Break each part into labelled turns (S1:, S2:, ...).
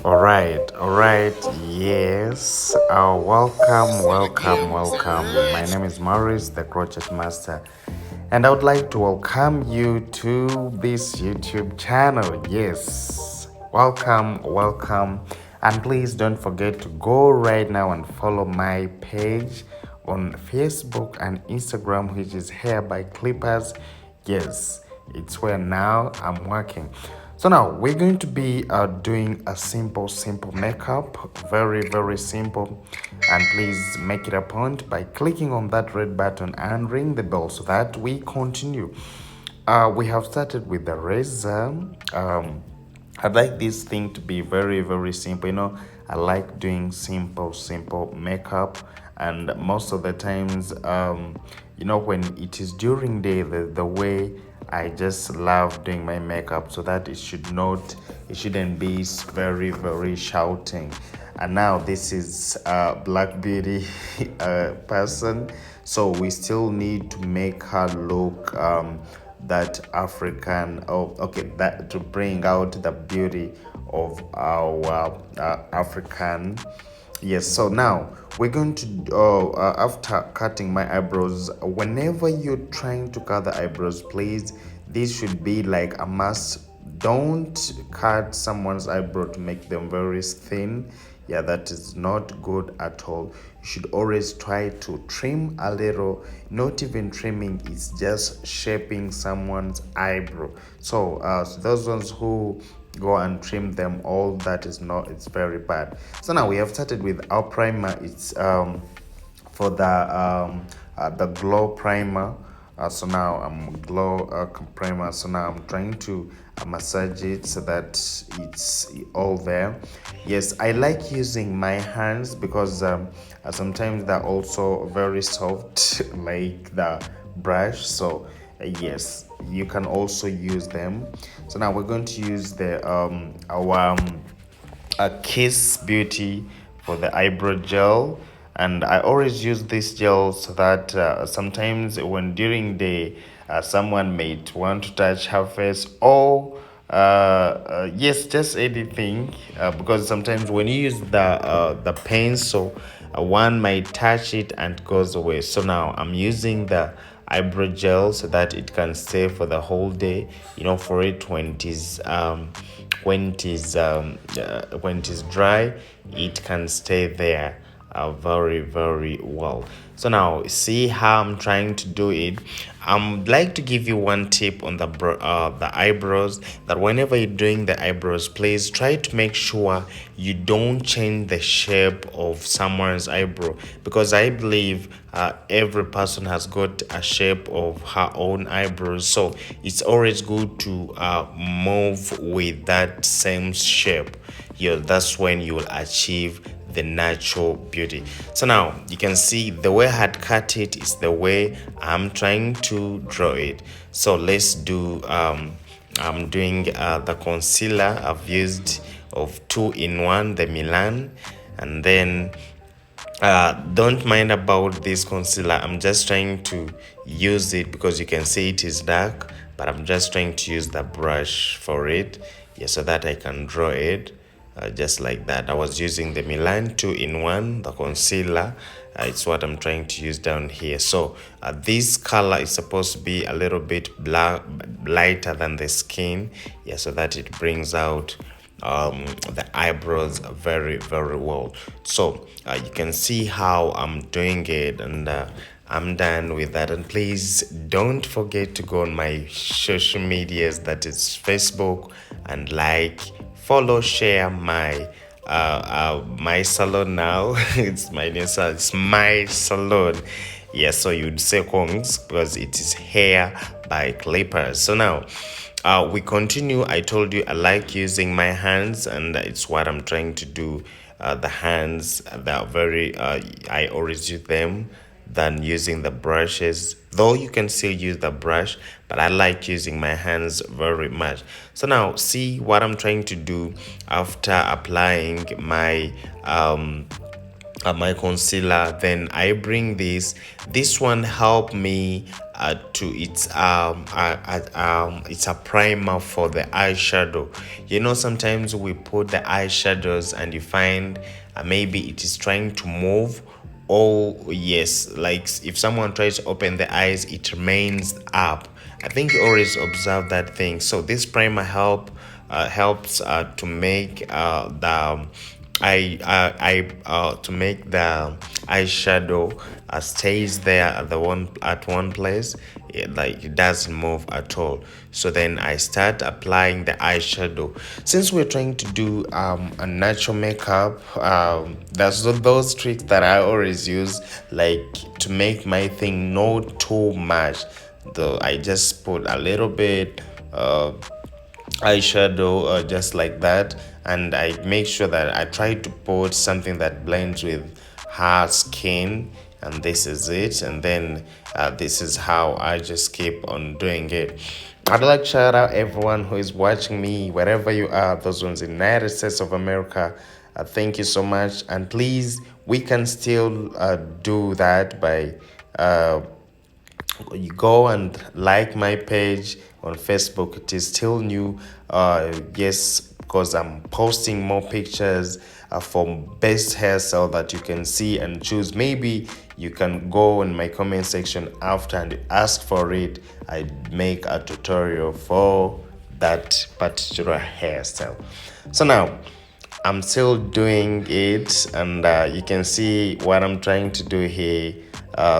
S1: All right, yes. Welcome. My name is Maurice, the Crochet Master, and I would like to welcome you to this YouTube channel. Yes, welcome, and please don't forget to go right now and follow my page on Facebook and Instagram, which is Hair by Clippers. Yes, it's where now I'm working. So now we're going to be doing a simple makeup, very simple. And please make it a point by clicking on that red button and ring the bell so that we continue. We have started with the razor. I'd like this thing to be very simple. I like doing simple makeup, and most of the times, when it is during day, the way I just love doing my makeup so that it shouldn't be very shouting. And now this is Black Beauty person, so we still need to make her look that African. Oh, okay, that to bring out the beauty of our African. Yes, so now we're going to, after cutting my eyebrows, whenever you're trying to cut the eyebrows, please, this should be like a must. Don't cut someone's eyebrow to make them very thin. Yeah, that is not good at all. You should always try to trim a little. Not even trimming, it's just shaping someone's eyebrow. So those ones who go and trim them all, that is not, it's very bad. So now we have started with our primer. It's for the glow primer. So now I'm glow primer. So now I'm trying to massage it so that it's all there. Yes, I like using my hands because sometimes they're also very soft like the brush. So yes, you can also use them. So now we're going to use the our Kiss Beauty for the eyebrow gel, and I always use this gel so that sometimes when during the someone may want to touch her face, or yes, just anything, because sometimes when you use the pencil, one might touch it and goes away. So now I'm using the eyebrow gel so that it can stay for the whole day, for it when it is when it is dry, it can stay there very well. So now see how I'm trying to do it. I'd like to give you one tip on the eyebrows, that whenever you're doing the eyebrows, please try to make sure you don't change the shape of someone's eyebrow, because I believe every person has got a shape of her own eyebrows. So it's always good to move with that same shape. That's when you will achieve the natural beauty. So now you can see the way I had cut it is the way I'm trying to draw it. So let's do I'm doing the concealer. I've used of 2-in-1, the Milan, and then don't mind about this concealer. I'm just trying to use it because you can see it is dark, but I'm just trying to use the brush for it, so that I can draw it just like that. I was using the Milan 2-in-1, the concealer. It's what I'm trying to use down here. So this color is supposed to be a little bit lighter than the skin, so that it brings out the eyebrows very well. So you can see how I'm doing it, and I'm done with that. And please don't forget to go on my social medias, that is Facebook, and follow, share my salon now. It's my name, so it's my salon. Yes, so you'd say Kongs because it is Hair by Clippers. So now we continue. I told you I like using my hands, and it's what I'm trying to do. The hands, they're very I always use them than using the brushes, though you can still use the brush, but I like using my hands very much. So now see what I'm trying to do after applying my my concealer. Then I bring this one help me to it's a primer for the eyeshadow. You know, sometimes we put the eyeshadows and you find maybe it is trying to move. Oh yes, like if someone tries to open the eyes, it remains up. I think you always observe that thing. So this primer helps to make the to make the eyeshadow stays there at one place. Like it doesn't move at all. So then I start applying the eyeshadow. Since we're trying to do a natural makeup, there's those tricks that I always use, like to make my thing not too much. Though I just put a little bit eyeshadow just like that, and I make sure that I try to put something that blends with her skin, and this is it. And then this is how I just keep on doing it. I'd like to shout out everyone who is watching me wherever you are, those ones in the United States of America. Thank you so much, and please, we can still do that by you go and like my page on Facebook. It is still new. Yes, because I'm posting more pictures for best hairstyle that you can see and choose. Maybe you can go in my comment section after and ask for it. I make a tutorial for that particular hairstyle. So now I'm still doing it, and you can see what I'm trying to do here.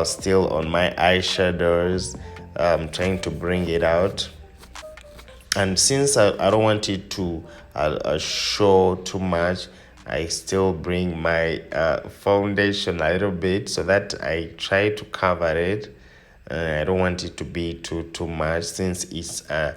S1: Still on my eyeshadows, I'm trying to bring it out. And since I don't want it to show too much, I still bring my foundation a little bit so that I try to cover it. I don't want it to be too much, since it's a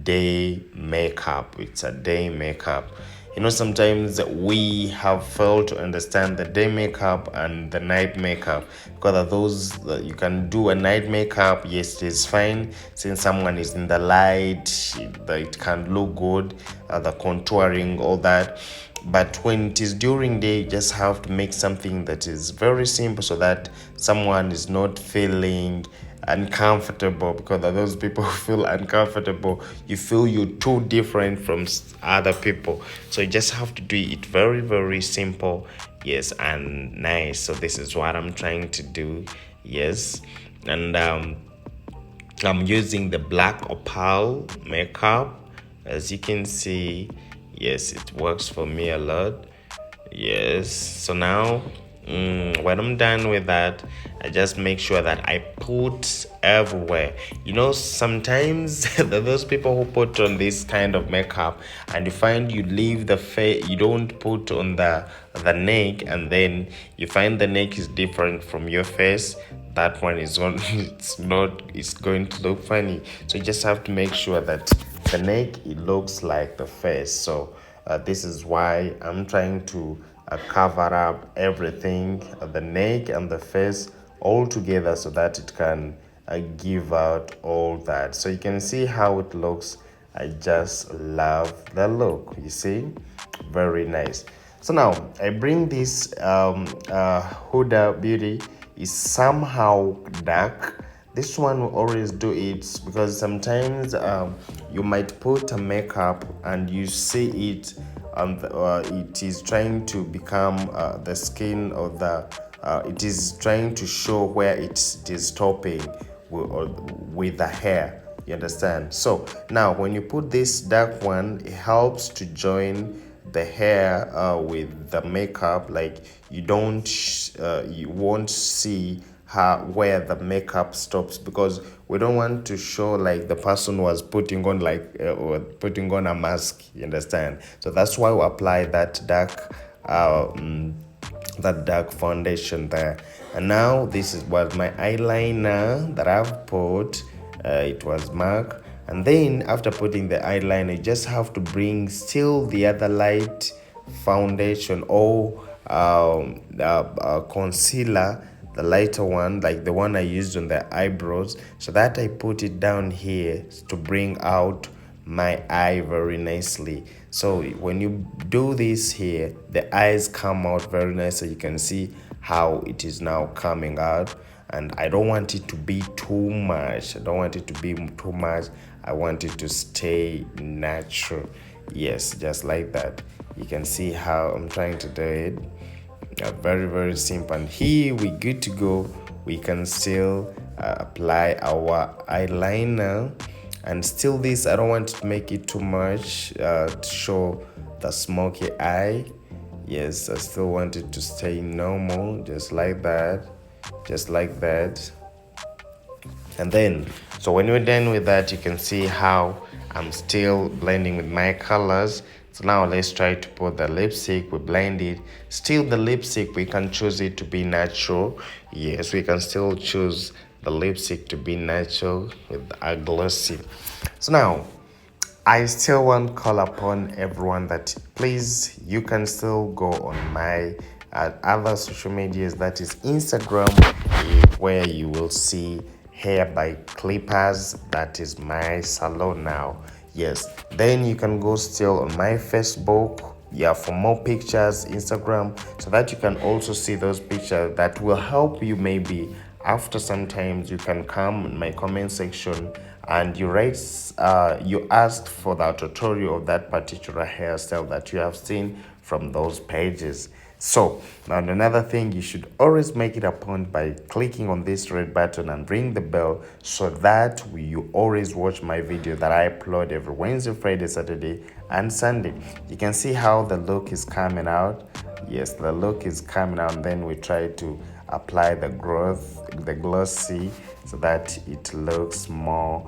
S1: day makeup. It's a day makeup. You know, sometimes we have failed to understand the day makeup and the night makeup, because of those you can do a night makeup. Yes, it is fine since someone is in the light, it can look good, the contouring, all that. But when it is during day, you just have to make something that is very simple so that someone is not feeling uncomfortable, because of those people who feel uncomfortable, you feel you're too different from other people. So you just have to do it very, very simple, yes, and nice. So this is what I'm trying to do. Yes. And I'm using the black opal makeup, as you can see. Yes, it works for me a lot. Yes. So now when I'm done with that, I just make sure that I put everywhere. You know, sometimes those people who put on this kind of makeup and you find you leave the face, you don't put on the neck, and then you find the neck is different from your face. That one is on it's going to look funny. So you just have to make sure that the neck, it looks like the face. So this is why I'm trying to cover up everything, the neck and the face all together, so that it can give out all that. So you can see how it looks. I just love the look, you see, very nice. So now I bring this Huda Beauty. Is somehow dark. This one will always do it, because sometimes you might put a makeup and you see it, and it is trying to become the skin of the it is trying to show where it is stopping with the hair, you understand. So now when you put this dark one, it helps to join the hair with the makeup. Like you won't see where the makeup stops, because we don't want to show like the person was putting on or putting on a mask, you understand. So that's why we apply that dark foundation there. And now this is what my eyeliner that I've put. It was MAC. And then after putting the eyeliner, you just have to bring still the other light foundation, or concealer, the lighter one, like the one I used on the eyebrows, so that I put it down here to bring out my eye very nicely. So when you do this here, the eyes come out very nice. So you can see how it is now coming out. And I don't want it to be too much. I don't want it to be too much. I want it to stay natural. Yes, just like that. You can see how I'm trying to do it. Very, very simple. And here we good to go. We can still apply our eyeliner. And still this, I don't want to make it too much to show the smoky eye. Yes, I still want it to stay normal, just like that. Just like that. And then, so when we're done with that, you can see how I'm still blending with my colors. So now let's try to put the lipstick. We blend it. Still the lipstick, we can choose it to be natural. Yes, we can still choose the lipstick to be natural with a glossy. So now I still want to call upon everyone that please, you can still go on my other social medias, that is Instagram, where you will see Hair by Clippers. That is my salon now. Yes, then you can go still on my Facebook, yeah, for more pictures, Instagram, so that you can also see those pictures that will help you. Maybe after sometimes you can come in my comment section and you write you asked for the tutorial of that particular hairstyle that you have seen from those pages. So now another thing, you should always make it a point by clicking on this red button and ring the bell, so that you always watch my video that I upload every Wednesday, Friday, Saturday and Sunday. You can see how the look is coming out. Yes, the look is coming out. And then we try to apply the glossy, so that it looks more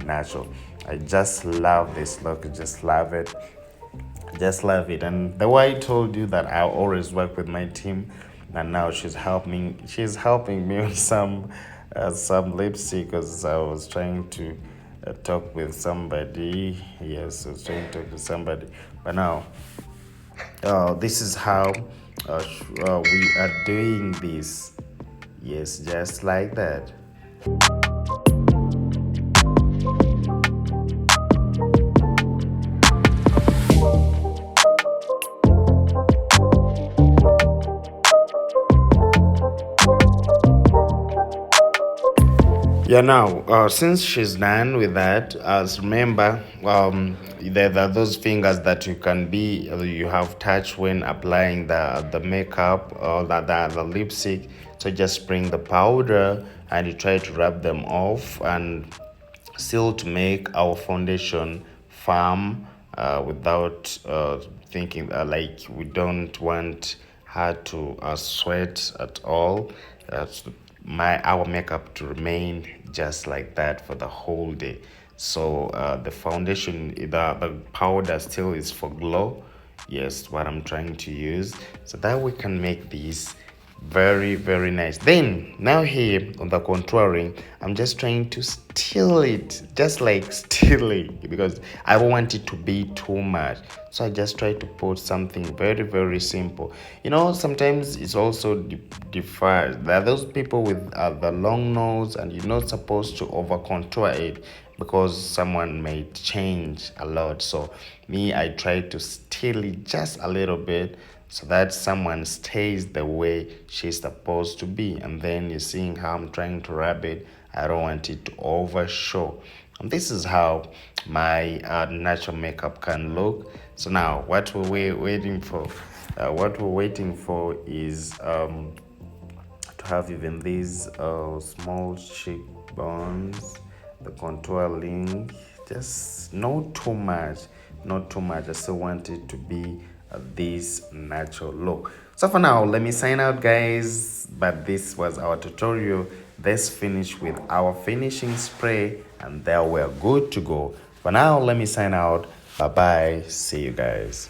S1: natural. I just love this look. I just love it. And the way I told you that I always work with my team, and now she's helping me with some lipstick, because I was trying to talk with somebody. Yes, I was trying to talk to somebody. But now this is how we are doing this. Yes, just like that. Yeah, now since she's done with that, remember, there are those fingers that you have touched when applying the makeup or the lipstick. So just bring the powder and you try to rub them off, and still to make our foundation firm, without thinking like we don't want her to sweat at all. Our makeup to remain just like that for the whole day. So the foundation, the powder still is for glow. Yes, what I'm trying to use, so that we can make these very, very nice. Then now here on the contouring, I'm just trying to steal it, just like stealing, because I don't want it to be too much. So I just try to put something very, very simple. Sometimes it's also differs. There are those people with the long nose, and you're not supposed to over contour it, because someone may change a lot. So me, I try to steal it just a little bit, so that someone stays the way she's supposed to be. And then you're seeing how I'm trying to wrap it. I don't want it to overshow. And this is how my natural makeup can look. So now what we're waiting for, is to have even these small cheekbones, the contouring, just not too much. I still want it to be this natural look. So for now, let me sign out, guys. But this was our tutorial. Let's finish with our finishing spray, and there we're good to go. For now, let me sign out. Bye bye. See you guys.